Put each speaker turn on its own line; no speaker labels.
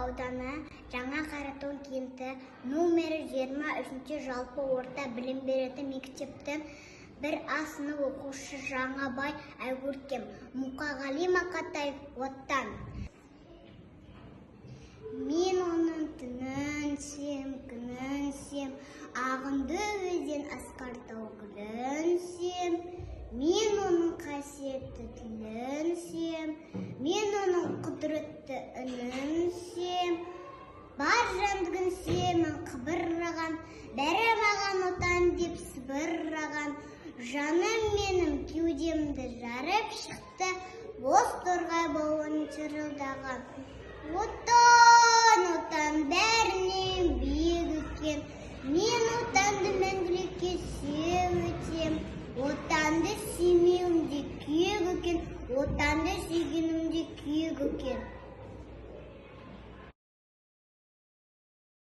ауданы Жаңа Қаратау кенті номері 23 жалпы орта білім беретін мектептің бір А сынып оқушы Жаңабай Айгөркем. Мұқағали Мақатаев оттан. Мен оның түнін сем, күнін сем, ағынды өзен асқар гүлін сем. Мен оның қасиетті тілін сем, мен оның құдіретті үнін сем. Бар жандығын семін қыбырраған, бәрі маған отан деп сыбырраған. Жаным менің кеудемді жарып шықты, боз торғай бауын шырылдаған.